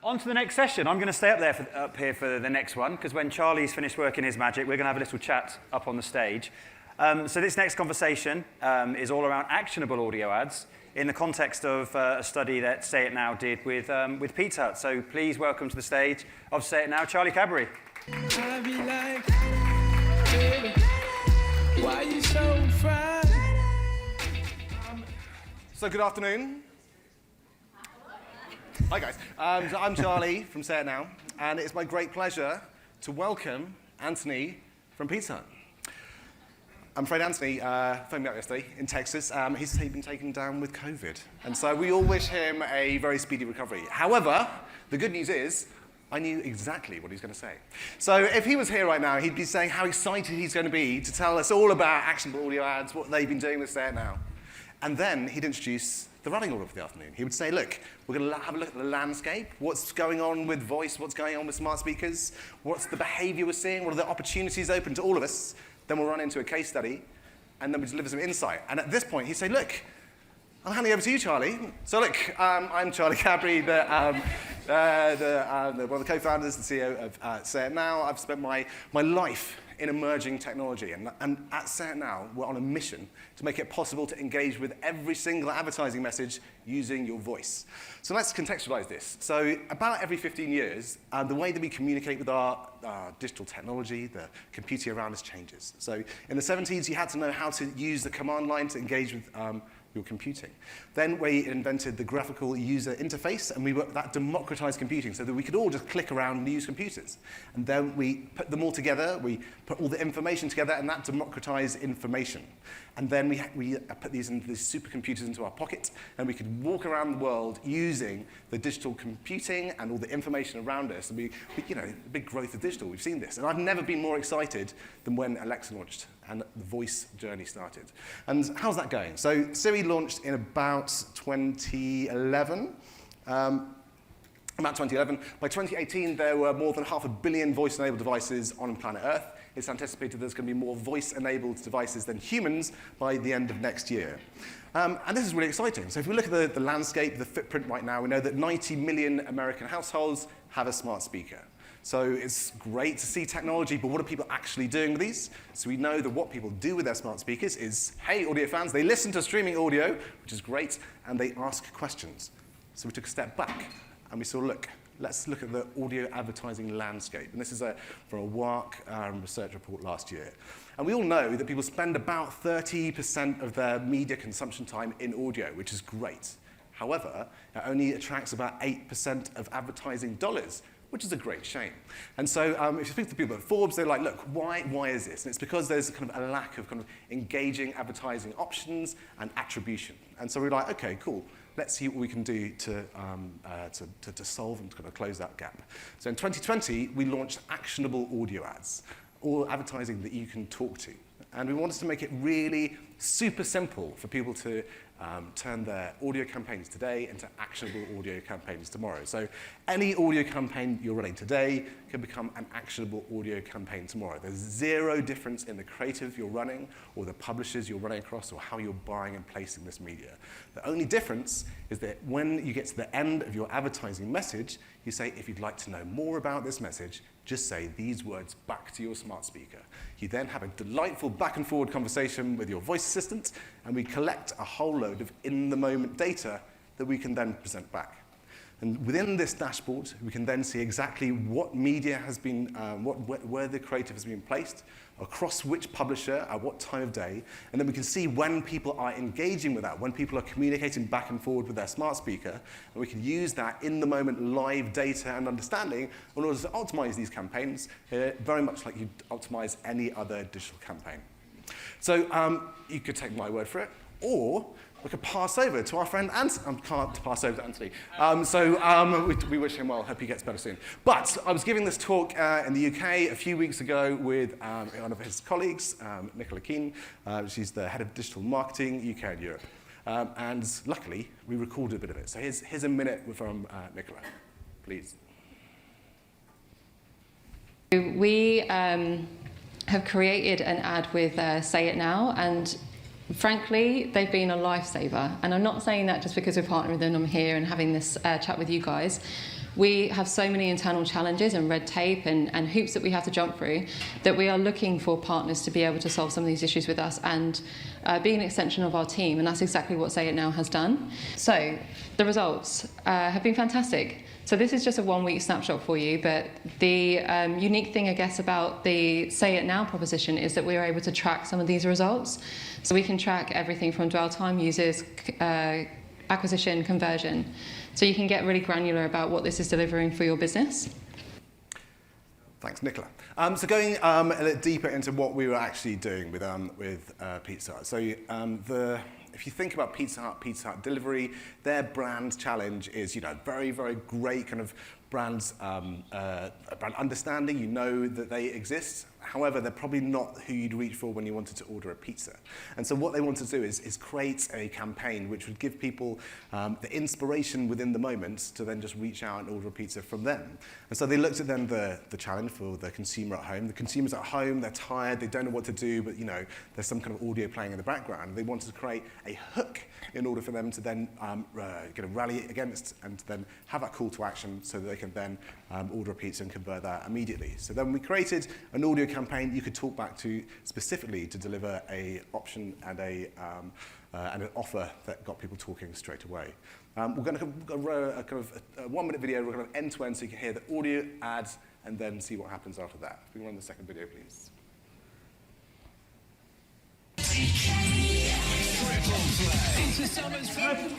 On to the next session. I'm going to stay up here for the next one, because when Charlie's finished working his magic, we're going to have a little chat up on the stage. So this next conversation is all around actionable audio ads in the context of a study that Say It Now did with Pizza Hut. So please welcome to the stage of Say It Now, Charlie Cadbury. I be like, baby, why you so fried? So good afternoon. Hi guys. So I'm Charlie from Say It Now, and it's my great pleasure to welcome Anthony from Pizza Hut. I'm afraid Anthony phoned me up yesterday in Texas. He's been taken down with COVID, and so we all wish him a very speedy recovery. However, the good news is, I knew exactly what he was going to say. So if he was here right now, he'd be saying how excited he's going to be to tell us all about actionable audio ads, what they've been doing with Say It Now. And then he'd introduce the running order for the afternoon. He would say, look, we're going to have a look at the landscape, what's going on with voice, what's going on with smart speakers, what's the behavior we're seeing, what are the opportunities open to all of us. Then we'll run into a case study, and then we deliver some insight. And at this point, he'd say, look, I'm handing over to you, Charlie. So look, I'm Charlie Cadbury, one of the co-founders, the CEO of Say It Now. I've spent my life in emerging technology, and at Say It Now, we're on a mission to make it possible to engage with every single advertising message using your voice. So let's contextualize this. So about every 15 years, the way that we communicate with our digital technology, the computing around us changes. So in the 70s, you had to know how to use the command line to engage with your computing. Then we invented the graphical user interface, and that democratized computing so that we could all just click around and use computers. And then we put them all together, we put all the information together, and that democratized information. And then we put these supercomputers into our pocket, and we could walk around the world using the digital computing and all the information around us. And the big growth of digital, we've seen this. And I've never been more excited than when Alexa launched and the voice journey started. And how's that going? So Siri launched in about 2011. By 2018, there were more than 500 million voice-enabled devices on planet Earth. It's anticipated there's going to be more voice-enabled devices than humans by the end of next year. And this is really exciting. So if we look at the landscape, the footprint right now, we know that 90 million American households have a smart speaker. So it's great to see technology, but what are people actually doing with these? So we know that what people do with their smart speakers is, hey, audio fans, they listen to streaming audio, which is great, and they ask questions. So we took a step back, and we saw, let's look at the audio advertising landscape. And this is from a WARC research report last year. And we all know that people spend about 30% of their media consumption time in audio, which is great. However, it only attracts about 8% of advertising dollars, which is a great shame. And so if you speak to people at Forbes, they're like, look, why is this? And it's because there's kind of a lack of kind of engaging advertising options and attribution. And so we're like, okay, cool. Let's see what we can do to solve and to kind of close that gap. So in 2020, we launched actionable audio ads, all advertising that you can talk to. And we wanted to make it really super simple for people to turn their audio campaigns today into actionable audio campaigns tomorrow. So any audio campaign you're running today can become an actionable audio campaign tomorrow. There's zero difference in the creative you're running or the publishers you're running across or how you're buying and placing this media. The only difference is that when you get to the end of your advertising message, you say, if you'd like to know more about this message, just say these words back to your smart speaker. You then have a delightful back and forward conversation with your voice assistant, and we collect a whole load of in-the-moment data that we can then present back. And within this dashboard, we can then see exactly what media has been, where the creative has been placed, across which publisher, at what time of day, and then we can see when people are engaging with that, when people are communicating back and forward with their smart speaker, and we can use that in-the-moment live data and understanding in order to optimize these campaigns, very much like you optimize any other digital campaign. So you could take my word for it, or we could pass over to our friend Anthony. Can't pass over to Anthony. We wish him well. Hope he gets better soon. But I was giving this talk in the UK a few weeks ago with one of his colleagues, Nicola Keane. She's the head of digital marketing, UK and Europe. And luckily, we recorded a bit of it. So here's a minute from Nicola, please. We have created an ad with Say It Now, and frankly, they've been a lifesaver. And I'm not saying that just because we're partnering with them. I'm here and having this chat with you guys. we have so many internal challenges and red tape and hoops that we have to jump through that we are looking for partners to be able to solve some of these issues with us and be an extension of our team, and that's exactly what Say It Now has done. So the results have been fantastic. So this is just a 1 week snapshot for you, but the unique thing, I guess, about the Say It Now proposition is that we're able to track some of these results. So we can track everything from dwell time, users, acquisition, conversion. So you can get really granular about what this is delivering for your business. Thanks, Nicola. So going a little deeper into what we were actually doing with Pizza Hut. So if you think about Pizza Hut delivery, their brand challenge is, very, very great kind of brand understanding. You know that they exist. However, they're probably not who you'd reach for when you wanted to order a pizza. And so what they want to do is create a campaign which would give people the inspiration within the moment to then just reach out and order a pizza from them. And so they looked at then the challenge for the consumer at home. The consumer's at home, they're tired, they don't know what to do, but there's some kind of audio playing in the background. They wanted to create a hook in order for them to then rally against and then have that call to action so that they can then order a pizza and convert that immediately. So then we created an audio campaign you could talk back to specifically to deliver a option and an offer that got people talking straight away. We're going to a 1 minute video. We're going to end to end so you can hear the audio, ads, and then see what happens after that. If we can run the second video, please.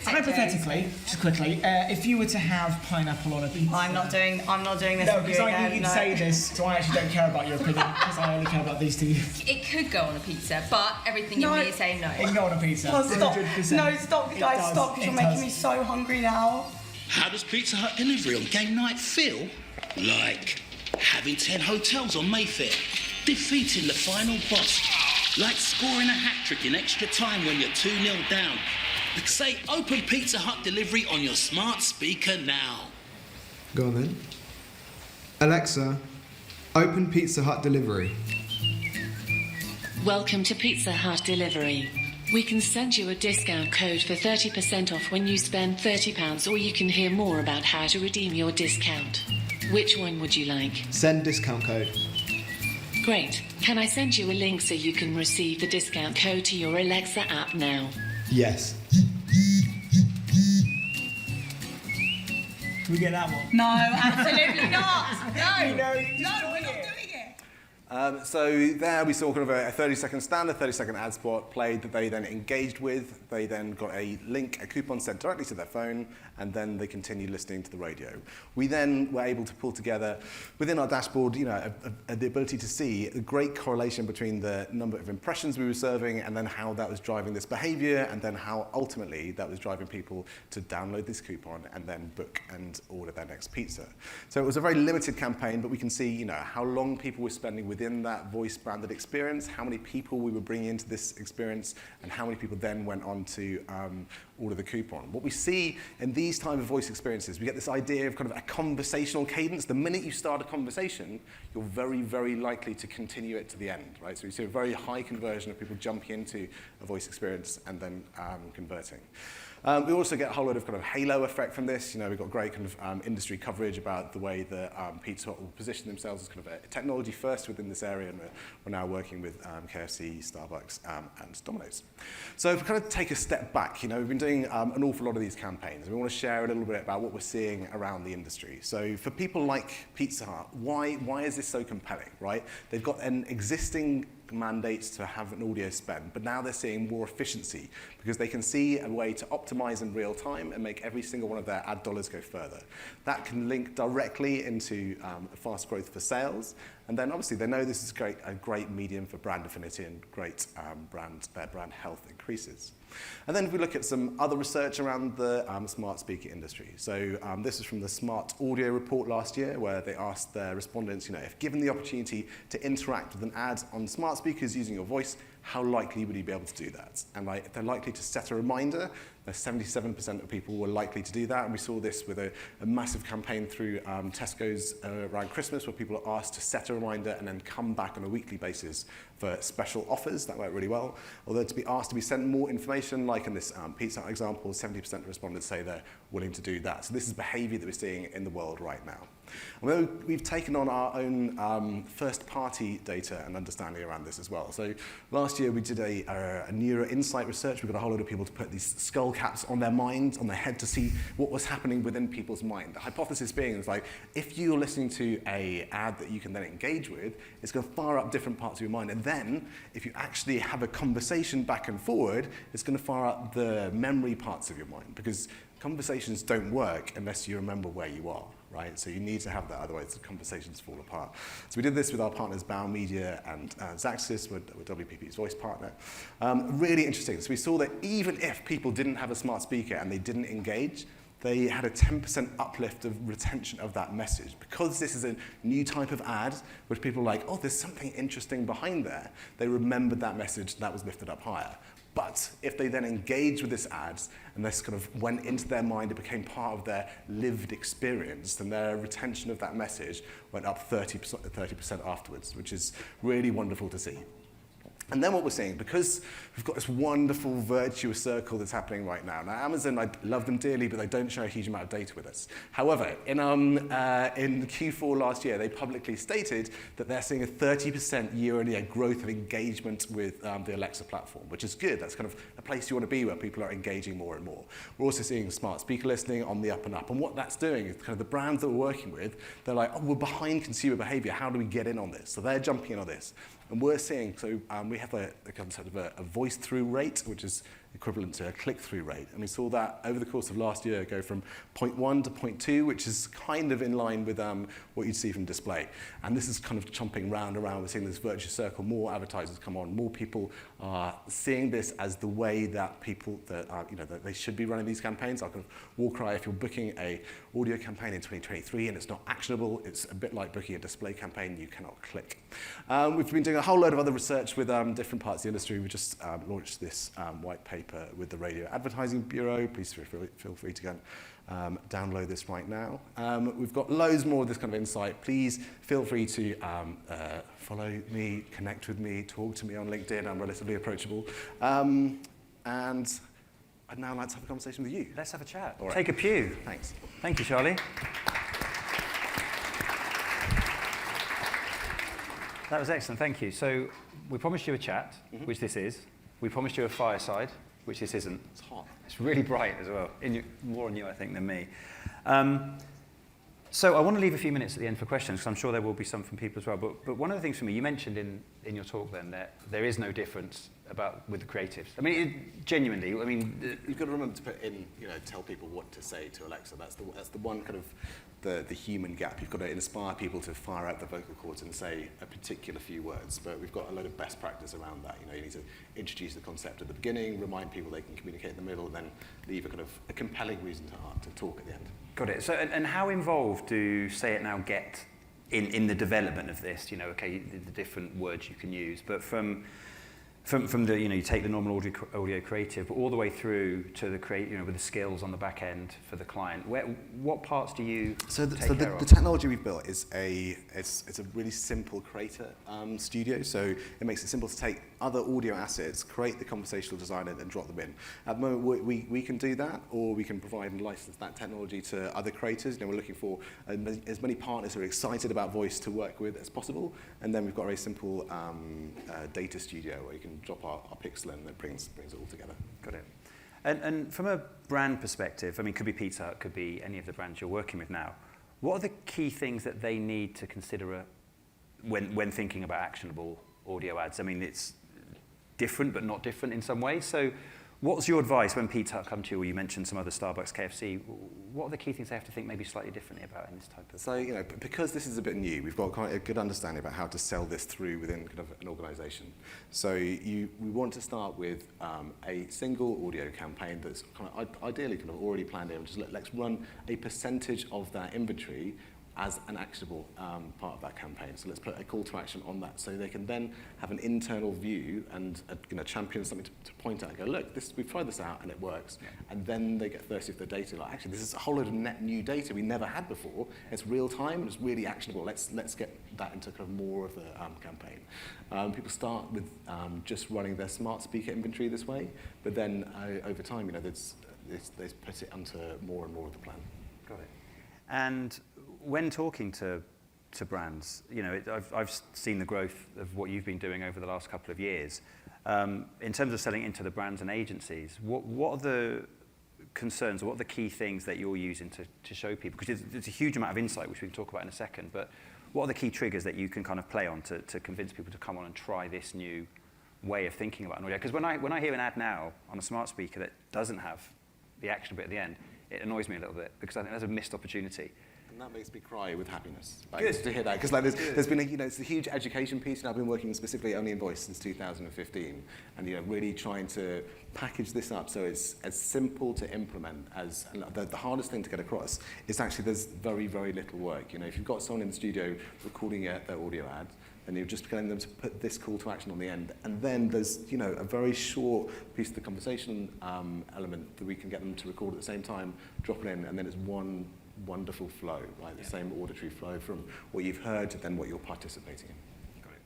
Hypothetically, just quickly, if you were to have pineapple on a pizza, I'm not doing this. No, because you can say this, so I actually don't care about your opinion because I only care about these two. It could go on a pizza, but everything in me is saying no. It can go on a pizza. Oh, stop. 100%. No, stop, guys, stop, because you're making me so hungry now. How does Pizza Hut delivery on game night feel? Like having 10 hotels on Mayfair, defeating the final boss, like scoring a hat-trick in extra time when you're 2-0 down. Say open Pizza Hut delivery on your smart speaker now. Go on then. Alexa, open Pizza Hut delivery. Welcome to Pizza Hut Delivery. We can send you a discount code for 30% off when you spend £30, or you can hear more about how to redeem your discount. Which one would you like? Send discount code. Great. Can I send you a link so you can receive the discount code to your Alexa app now? Yes. Can we get that one? No, absolutely not. No, No, we're not doing it. So there we saw kind of a 30-second standard, 30-second ad spot played that they then engaged with. They then got a link, a coupon sent directly to their phone, and then they continued listening to the radio. We then were able to pull together within our dashboard, the ability to see a great correlation between the number of impressions we were serving and then how that was driving this behavior, and then how ultimately that was driving people to download this coupon and then book and order their next pizza. So it was a very limited campaign, but we can see, how long people were spending within that voice branded experience, how many people we were bringing into this experience, and how many people then went on to order the coupon. What we see in these type of voice experiences, we get this idea of kind of a conversational cadence. The minute you start a conversation, you're very, very likely to continue it to the end, right? So we see a very high conversion of people jumping into a voice experience and then converting. We also get a whole lot of kind of halo effect from this. We've got great kind of industry coverage about the way that Pizza Hut will position themselves as kind of a technology first within this area, and we're now working with KFC, Starbucks, and Domino's. So if we kind of take a step back, we've been doing an awful lot of these campaigns. We want to share a little bit about what we're seeing around the industry. So for people like Pizza Hut, why is this so compelling, right? They've got an existing mandates to have an audio spend, but now they're seeing more efficiency because they can see a way to optimize in real time and make every single one of their ad dollars go further. That can link directly into fast growth for sales, and then obviously they know this is a great medium for brand affinity and great their brand health increases. And then if we look at some other research around the smart speaker industry. So this is from the Smart Audio report last year, where they asked their respondents, if given the opportunity to interact with an ad on smart speakers using your voice, how likely would you be able to do that? And if they're likely to set a reminder, 77% of people were likely to do that. And we saw this with a massive campaign through Tesco's around Christmas, where people are asked to set a reminder and then come back on a weekly basis for special offers. That worked really well. Although to be asked to be sent more information, like in this Pizza Hut example, 70% of respondents say they're willing to do that. So this is behavior that we're seeing in the world right now. Although we've taken on our own first-party data and understanding around this as well. So last year we did a neuro insight research. We got a whole load of people to put these skull caps on their mind, on their head, to see what was happening within people's mind. The hypothesis being is like, if you're listening to an ad that you can then engage with, it's going to fire up different parts of your mind. And then, if you actually have a conversation back and forward, it's going to fire up the memory parts of your mind, because conversations don't work unless you remember where you are, right? So you need to have that, otherwise the conversations fall apart. So we did this with our partners Bauer Media and Xaxis, we're WPP's voice partner. Really interesting. So we saw that even if people didn't have a smart speaker and they didn't engage, they had a 10% uplift of retention of that message. Because this is a new type of ad, which people are like, oh, there's something interesting behind there, they remembered that message, that was lifted up higher. But if they then engaged with this ad and this kind of went into their mind, it became part of their lived experience, then their retention of that message went up 30% afterwards, which is really wonderful to see. And then what we're seeing, because we've got this wonderful virtuous circle that's happening right now. Now, Amazon, I love them dearly, but they don't share a huge amount of data with us. However, in Q4 last year, they publicly stated that they're seeing a 30% year-on-year growth of engagement with the Alexa platform, which is good. That's kind of a place you want to be where people are engaging more and more. We're also seeing smart speaker listening on the up and up. And what that's doing is kind of the brands that we're working with, they're like, oh, we're behind consumer behavior. How do we get in on this? So they're jumping in on this. And we're seeing, so we have a concept of a voice-through rate, which is equivalent to a click-through rate. And we saw that over the course of last year go from 0.1 to 0.2, which is kind of in line with what you'd see from display. And this is kind of chomping round and round. We're seeing this virtuous circle, more advertisers come on, more people are seeing this as the way that people, that they should be running these campaigns. Our kind of war cry, if you're booking a audio campaign in 2023 and it's not actionable, it's a bit like booking a display campaign, you cannot click. We've been doing a whole load of other research with different parts of the industry. We just launched this white paper with the Radio Advertising Bureau. Please feel free to go and download this right now. We've got loads more of this kind of insight. Please feel free to follow me, connect with me, talk to me on LinkedIn. I'm relatively approachable. And I'd now like to have a conversation with you. Let's have a chat. All right. Take a pew. Thanks. Thank you, Charlie. That was excellent, thank you. So we promised you a chat, which this is. We promised you a fireside, which this isn't. It's hot. It's really bright as well. More on you, I think, than me. So I want to leave a few minutes at the end for questions, because I'm sure there will be some from people as well. But one of the things for me, you mentioned in your talk then that there is no difference with the creatives. I mean, genuinely, I mean... You've got to remember to put in, tell people what to say to Alexa. That's the one kind of the human gap. You've got to inspire people to fire out the vocal cords and say a particular few words. But we've got a load of best practice around that. You need to introduce the concept at the beginning, remind people they can communicate in the middle, and then leave a compelling reason to talk at the end. Got it. So, and how involved do Say It Now get in the development of this? The different words you can use, but from the, you take the normal audio creative, but all the way through to the with the skills on the back end for the client. What parts do you take care of? The technology we've built is it's a really simple creator studio. So it makes it simple to take other audio assets, create the conversational design, and drop them in. At the moment, we can do that, or we can provide and license that technology to other creators. We're looking for as many partners who are excited about voice to work with as possible. And then we've got a very simple data studio where you can drop our pixel in, and that brings it all together. Got it. And from a brand perspective, I mean, it could be Pizza Hut, could be any of the brands you're working with now. What are the key things that they need to consider when thinking about actionable audio ads? I mean, it's different, but not different in some ways. So what's your advice when Pizza Hut come to you, or you mentioned some other Starbucks, KFC? What are the key things they have to think maybe slightly differently about in this type of... So, because this is a bit new, we've got quite a good understanding about how to sell this through within kind of an organisation. So we want to start with a single audio campaign that's kind of ideally kind of already planned in. Just let's run a percentage of that inventory as an actionable part of that campaign. So let's put a call to action on that, so they can then have an internal view and champion something to point out and go, look, we've tried this out and it works. Yeah. And then they get thirsty for the data, like, actually, this is a whole load of net new data we never had before. It's real time and it's really actionable. Let's get that into kind of more of the campaign. People start with just running their smart speaker inventory this way, but then over time, they put it onto more and more of the plan. Got it. And when talking to brands, I've seen the growth of what you've been doing over the last couple of years. In terms of selling into the brands and agencies, what are the concerns, or what are the key things that you're using to show people? Because there's a huge amount of insight, which we can talk about in a second, but what are the key triggers that you can kind of play on to convince people to come on and try this new way of thinking about an audio? Because when I hear an ad now on a smart speaker that doesn't have the action bit at the end, it annoys me a little bit, because I think there's a missed opportunity. And that makes me cry with happiness. Good. To hear that, because there's been it's a huge education piece, and I've been working specifically only in voice since 2015, and really trying to package this up so it's as simple to implement as. And the hardest thing to get across is actually there's very, very little work. If you've got someone in the studio recording their audio ad, and you're just getting them to put this call to action on the end, and then there's a very short piece of the conversation element that we can get them to record at the same time, drop it in, and then it's one wonderful flow, right? The same auditory flow from what you've heard to then what you're participating in. Got it.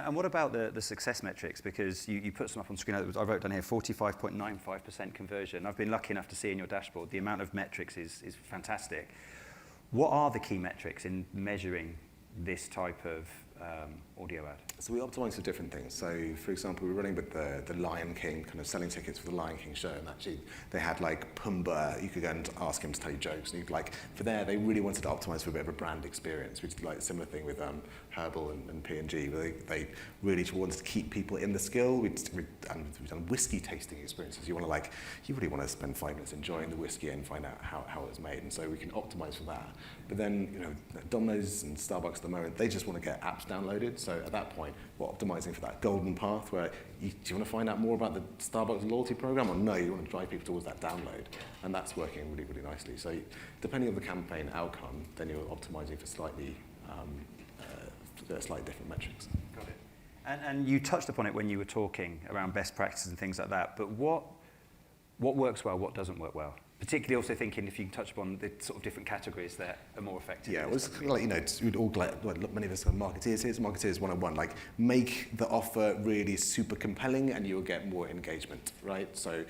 And what about the success metrics? Because you put some up on screen. I wrote down here 45.95% conversion. I've been lucky enough to see in your dashboard the amount of metrics is fantastic. What are the key metrics in measuring this type of audio ad? So we optimize for different things. So, for example, we're running with the Lion King, kind of selling tickets for the Lion King show, and actually they had like Pumbaa. You could go and ask him to tell you jokes, and for there they really wanted to optimize for a bit of a brand experience, which is like a similar thing with Herbal and P&G, where they really wanted to keep people in the skill. We've done whiskey tasting experiences. You really want to spend 5 minutes enjoying the whiskey and find out how it was made, and so we can optimize for that. But then Domino's and Starbucks at the moment, they just want to get apps downloaded. So at that point, we're optimizing for that golden path where do you want to find out more about the Starbucks loyalty program, or no, you want to drive people towards that download, and that's working really, really nicely. So depending on the campaign outcome, then you're optimizing for slightly different metrics. Got it. And you touched upon it when you were talking around best practices and things like that, but what works well, what doesn't work well? Particularly also thinking if you can touch upon the sort of different categories that are more effective. Yeah, it's we'd all many of us are marketeers here, marketeers 101, make the offer really super compelling and you'll get more engagement, right? So,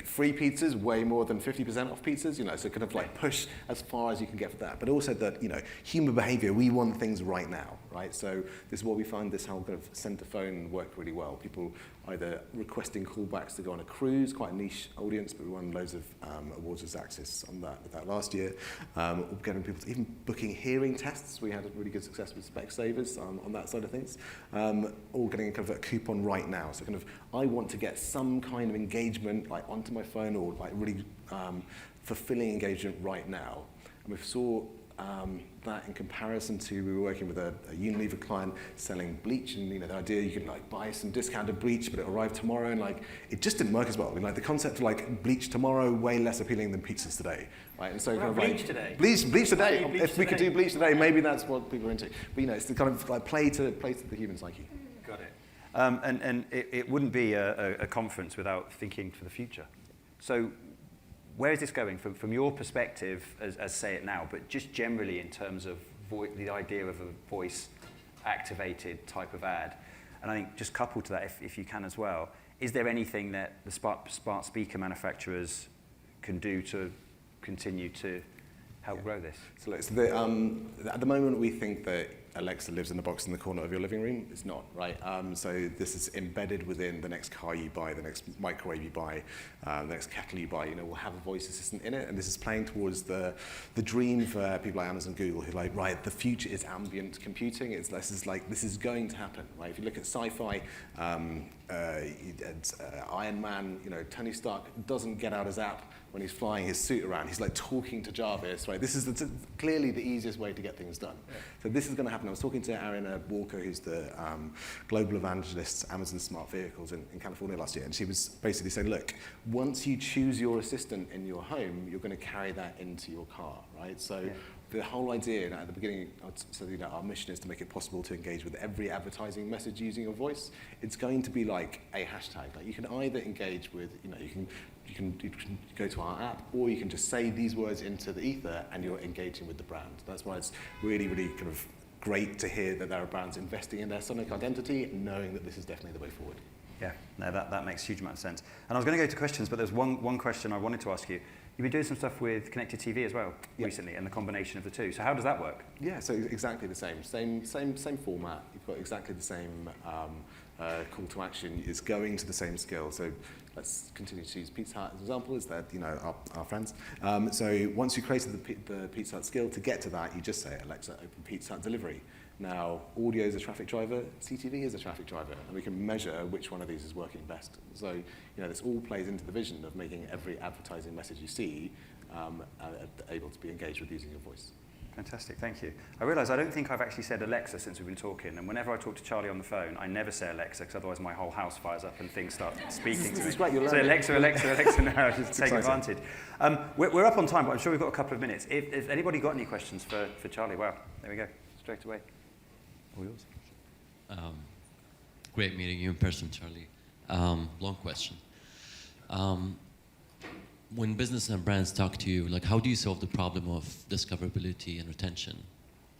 free pizzas, way more than 50% off pizzas, so kind of push as far as you can get for that. But also that, human behavior, we want things right now, right? So this is what we find this whole kind of centre phone work really well. People either requesting callbacks to go on a cruise, quite a niche audience, but we won loads of awards as Axis on that last year. Or getting people to even booking hearing tests. We had a really good success with Specsavers on that side of things. Or getting kind of a coupon right now. So kind of, I want to get some kind of engagement onto my phone, or really fulfilling engagement right now. And we saw that in comparison to, we were working with a Unilever client selling bleach, and the idea you could buy some discounted bleach, but it arrived tomorrow, and it just didn't work as well. The concept of bleach tomorrow way less appealing than pizzas today, right? And so bleach today. Bleach today. If we could today. do bleach today, maybe that's what people are into. But it's the kind of play to the human psyche. Got it. And it wouldn't be a conference without thinking for the future. So where is this going from your perspective as Say It Now, but just generally in terms of the idea of a voice-activated type of ad? And I think just coupled to that, if you can as well, is there anything that the smart speaker manufacturers can do to continue to help grow this? So at the moment, we think that Alexa lives in the box in the corner of your living room. It's not, right? So this is embedded within the next car you buy, the next microwave you buy, the next kettle you buy. We'll have a voice assistant in it, and this is playing towards the dream for people like Amazon, Google, who are right, the future is ambient computing. This is going to happen, right? If you look at sci-fi, Iron Man, Tony Stark doesn't get out his app when he's flying his suit around. He's talking to Jarvis, right? This is clearly the easiest way to get things done. Yeah. So this is going to happen. I was talking to Ariana Walker, who's the global evangelist Amazon Smart Vehicles in California last year, and she was basically saying, look, once you choose your assistant in your home, you're going to carry that into your car, right? So the whole idea, at the beginning, our mission is to make it possible to engage with every advertising message using your voice. It's going to be like a hashtag. You can either engage with, you can go to our app, or you can just say these words into the ether and you're engaging with the brand. That's why it's really, really kind of great to hear that there are brands investing in their sonic identity and knowing that this is definitely the way forward. Yeah, no, that makes a huge amount of sense. And I was going to go to questions, but there's one question I wanted to ask you. You've been doing some stuff with connected TV as well recently, and the combination of the two. So how does that work? Yeah, so exactly the same format. You've got exactly the same call to action. It's going to the same skill. So let's continue to use Pizza Hut as an example. It's that, our friends. So once you created the Pizza Hut skill, to get to that, you just say, Alexa, open Pizza Hut delivery. Now, audio is a traffic driver, CTV is a traffic driver, and we can measure which one of these is working best. So, this all plays into the vision of making every advertising message you see able to be engaged with using your voice. Fantastic, thank you. I realise I don't think I've actually said Alexa since we've been talking, and whenever I talk to Charlie on the phone, I never say Alexa, because otherwise my whole house fires up and things start speaking to me. It's great, you're so learning. Alexa now, just take exciting. advantage. We're up on time, but I'm sure we've got a couple of minutes. If anybody got any questions for Charlie, wow, there we go, straight away. All yours. Great meeting you in person, Charlie. Long question. When business and brands talk to you, how do you solve the problem of discoverability and retention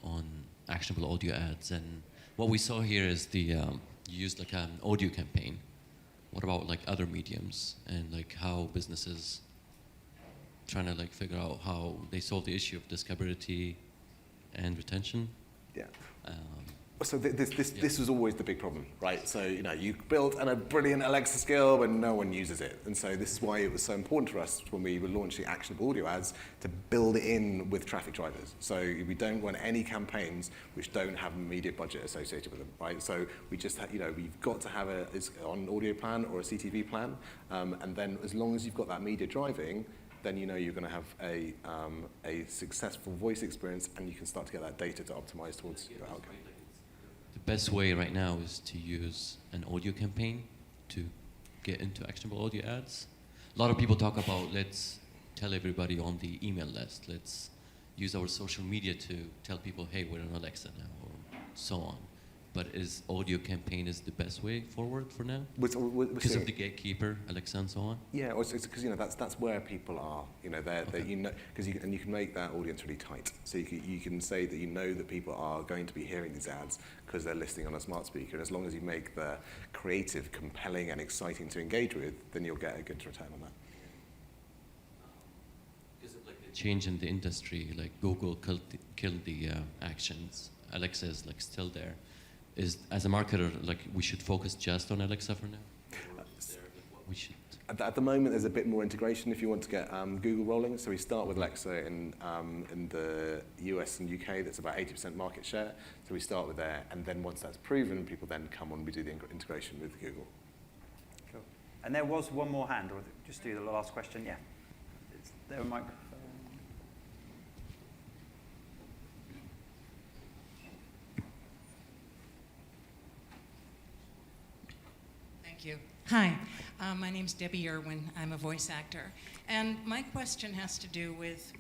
on actionable audio ads? And what we saw here is you used an audio campaign. What about other mediums and how businesses trying to figure out how they solve the issue of discoverability and retention? Yeah. So this was always the big problem, right? So, you built a brilliant Alexa skill, but no one uses it. And so this is why it was so important for us when we were launching actionable audio ads to build it in with traffic drivers. So we don't want any campaigns which don't have a media budget associated with them, right? So we just, we've got to have an audio plan or a CTV plan. And then as long as you've got that media driving, then you're going to have a successful voice experience, and you can start to get that data to optimize towards your outcome. The best way right now is to use an audio campaign to get into actionable audio ads. A lot of people talk about let's tell everybody on the email list, let's use our social media to tell people, hey, we're on Alexa now, or so on. But is audio campaign is the best way forward for now? Because of the gatekeeper, Alexa, and so on. Yeah, it's because that's where people are. Because you can make that audience really tight. So you can say that that people are going to be hearing these ads because they're listening on a smart speaker. And as long as you make the creative, compelling, and exciting to engage with, then you'll get a good return on that. Because of the change in the industry, Google killed the actions. Alexa is still there. As a marketer, we should focus just on Alexa for now? Or is there what we should? At the moment, there's a bit more integration if you want to get Google rolling. So we start with Alexa in the US and UK. That's about 80% market share. So we start with there, and then once that's proven, people then come on. We do the integration with Google. Cool. And there was one more hand, or just do the last question. Yeah. Is there a microphone? Thank you. Hi, my name's Debbie Irwin. I'm a voice actor. And my question has to do with,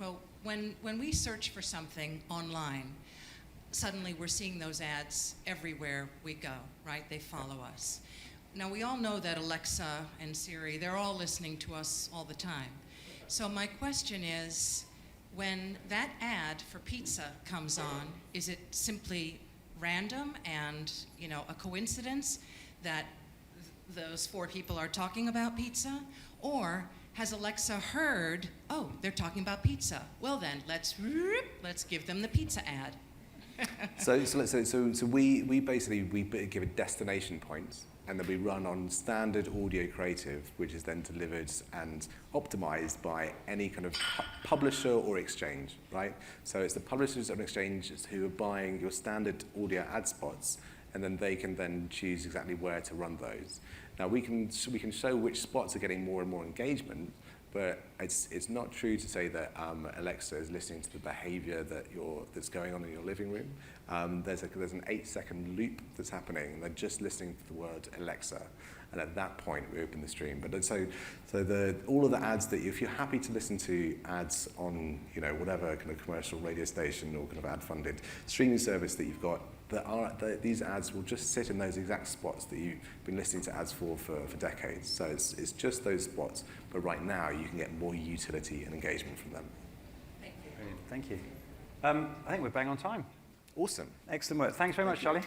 when we search for something online, suddenly we're seeing those ads everywhere we go, right? They follow us. Now, we all know that Alexa and Siri, they're all listening to us all the time. So my question is, when that ad for pizza comes on, is it simply random and, a coincidence that those 4 people are talking about pizza? Or has Alexa heard, oh, they're talking about pizza? Well then, let's give them the pizza ad. So we basically give a destination point, and then we run on standard audio creative, which is then delivered and optimized by any kind of publisher or exchange, right? So it's the publishers and exchanges who are buying your standard audio ad spots, and then they can then choose exactly where to run those. Now we can show which spots are getting more and more engagement, but it's not true to say that Alexa is listening to the behavior that's going on in your living room. There's an 8-second loop that's happening, and they're just listening to the word Alexa, and at that point we open the stream. But all of the ads that if you're happy to listen to ads on whatever kind of commercial radio station or kind of ad-funded streaming service that you've got, these ads will just sit in those exact spots that you've been listening to ads for decades. So it's just those spots, but right now you can get more utility and engagement from them. Thank you. Brilliant. Thank you. I think we're bang on time. Awesome. Excellent work. Thanks very much, Charlie.